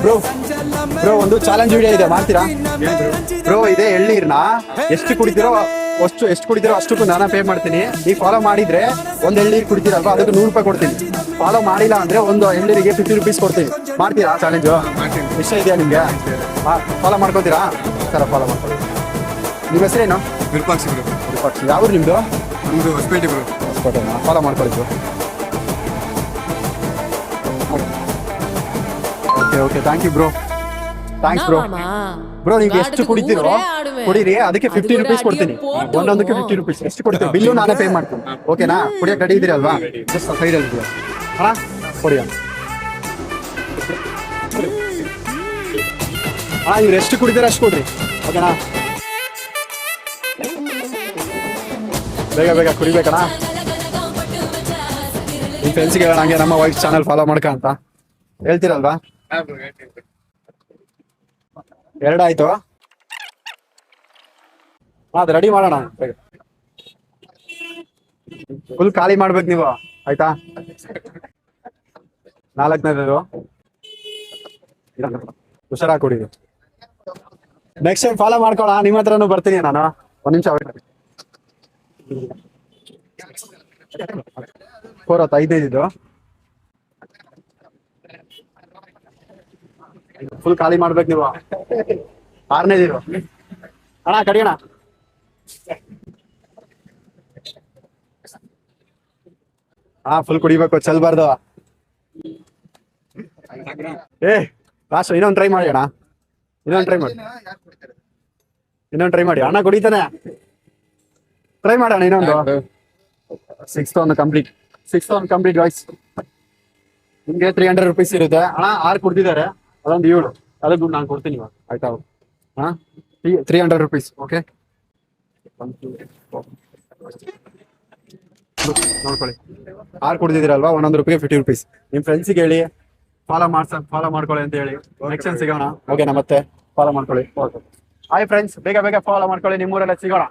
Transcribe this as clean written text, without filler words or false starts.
Bro bro ಒಂದು challenge video ಇದೆ, ಮಾಡ್ತೀರಾ ಬ್ರೋ? ಇದೆ ಎಳ್ನೀರ್ನ ಎಷ್ಟು ಕುಡಿತೀರೋ ಅಷ್ಟಕ್ಕೂ ನಾನು ಪೇ ಮಾಡ್ತೀನಿ. ನೀವು ಫಾಲೋ ಮಾಡಿದ್ರೆ ಒಂದು ಎಳ್ನೀರು ಕುಡಿತೀರಲ್ವಾ, ಅದಕ್ಕೆ 100 ರೂಪಾಯಿ ಕೊಡ್ತೀನಿ. ಫಾಲೋ ಮಾಡಿಲ್ಲ ಅಂದ್ರೆ ಒಂದು ಎಳ್ನೀರಿಗೆ 50 ರೂಪೀಸ್ ಕೊಡ್ತೀನಿ. ಮಾಡ್ತೀರಾ ಚಾಲೆಂಜು? ಇಷ್ಟ ಇದೆಯಾ ನಿಮ್ಗೆ? ಫಾಲೋ ಮಾಡ್ಕೋತೀರಾ? ಸರ ಫಾಲೋ ಮಾಡ್ಕೊಳ್ಳಿ. ನಿಮ್ಮ ಹೆಸರೇನು? ವಿರೂಪಾಕ್ಷಿ. ಯಾವ ನಿಮ್ದು? ನಮ್ದು ಹೊಸಪೇಟೆ ಬ್ರೋ. ಹೊಸಪೇಟೆನಾ? ಫಾಲೋ ಮಾಡ್ಕೊಳ್ಳಿ. Okay thank you bro. Thanks bro. Bro ನೀವು ಎಷ್ಟು ಕುಡಿತೀರೋ ಕುಡೀರಿ, ಅದಕ್ಕೆ 50 ರೂಪೀಸ್ ಕೊಡ್ತೀನಿ. ಒಂದೊಂದಕ್ಕೆ 50 ರೂಪೀಸ್. ಎಷ್ಟು ಕೊಡ್ತೀವಿ ಬಿಲ್ಲು ನಾನೇ ಪೇ ಮಾಡ್ತೀನಿ. ಓಕೆನಾ? ಕುಡಿಯೋಕೆ ರೆಡಿ ಇದೀರಲ್ವಾ? ಜಸ್ಟ್ ಸೈಡಲ್ಲಿ ಇದೆಯಾ ಹಾ ಕೊಡಿಯ ಇವ್ರು ಎಷ್ಟು ಕುಡಿತೀರ ಅಷ್ಟು ಕೊಡ್ರಿ. ಓಕೆನಾ? ಬೇಗ ಬೇಗ ಕುಡಿಬೇಕಣ್ಣ. ನಿಮ್ಮ ಫ್ರೆಂಡ್ಸ್ಗೆ ಹೇಳೋಣ ಹಂಗೆ ನಮ್ಮ ವೈಫ್ ಚಾನಲ್ ಫಾಲೋ ಮಾಡ್ಕ ಅಂತ ಹೇಳ್ತೀರಲ್ವಾ? 2 ಆಯ್ತು. ಅದು ರೆಡಿ ಮಾಡೋಣ. ಫುಲ್ ಖಾಲಿ ಮಾಡ್ಬೇಕು ನೀವು, ಆಯ್ತಾ? 4ನೇದು ಹುಷಾರಾಗಿ ಕುಡಿ. ನೆಕ್ಸ್ಟ್ ಟೈಮ್ ಫಾಲೋ ಮಾಡ್ಕೊಳ್ಳ. ನಿಮ್ಮ ಹತ್ರನೂ ಬರ್ತೀನಿ ನಾನು. 1 ನಿಮಿಷ 5ನೇದು ಫುಲ್ ಖಾಲಿ ಮಾಡ್ಬೇಕು ನೀವು. 6ನೇದು ಅಣ್ಣ ಕಡಿಯೋಣ. ಫುಲ್ ಕುಡಿಬೇಕು, ಚೆಲ್ಬಾರ್ದು. ಲಾಸ್ಟ್ ಇನ್ನೊಂದು ಟ್ರೈ ಮಾಡಿ ಅಣ್ಣ. ಇನ್ನೊಂದು ಟ್ರೈ ಮಾಡಿ ಅಣ್ಣ. ಕುಡಿತಾನೆ. ಟ್ರೈ ಮಾಡೋಣ ಇನ್ನೊಂದು. 6th ಒಂದು ಕಂಪ್ಲೀಟ್ ವಾಯ್ಸ್. ನಿಮ್ಗೆ 300 ರೂಪೀಸ್ ಇರುತ್ತೆ ಅಣ್ಣ. 6 ಕುಡ್ದಿದ್ದಾರೆ, ಅದೊಂದು 7. ಅದಕ್ಕೆ ನಾನು ಕೊಡ್ತೀನಿ ಇವಾಗ, ಆಯ್ತಾ? 300 ರೂಪೀಸ್. ಓಕೆ ನೋಡ್ಕೊಳ್ಳಿ. 6 ಕುಡ್ದಿದ್ದೀರಲ್ವಾ, 1 ರೂಪಾಯಿಗೆ 50 ರೂಪೀಸ್. ನಿಮ್ ಫ್ರೆಂಡ್ಸಿಗೆ ಹೇಳಿ ಫಾಲೋ ಮಾಡ್ಕೊಳ್ಳಿ ಅಂತ ಹೇಳಿ. ನೆಕ್ಸ್ಟ್ ಸಿಗೋಣ. ಓಕೆನಾ? ಮತ್ತೆ ಫಾಲೋ ಮಾಡ್ಕೊಳ್ಳಿ. ಹಾಯ್ ಫ್ರೆಂಡ್ಸ್, ಬೇಗ ಫಾಲೋ ಮಾಡ್ಕೊಳ್ಳಿ. ನಿಮ್ಮೂರೆಲ್ಲ ಸಿಗೋಣ.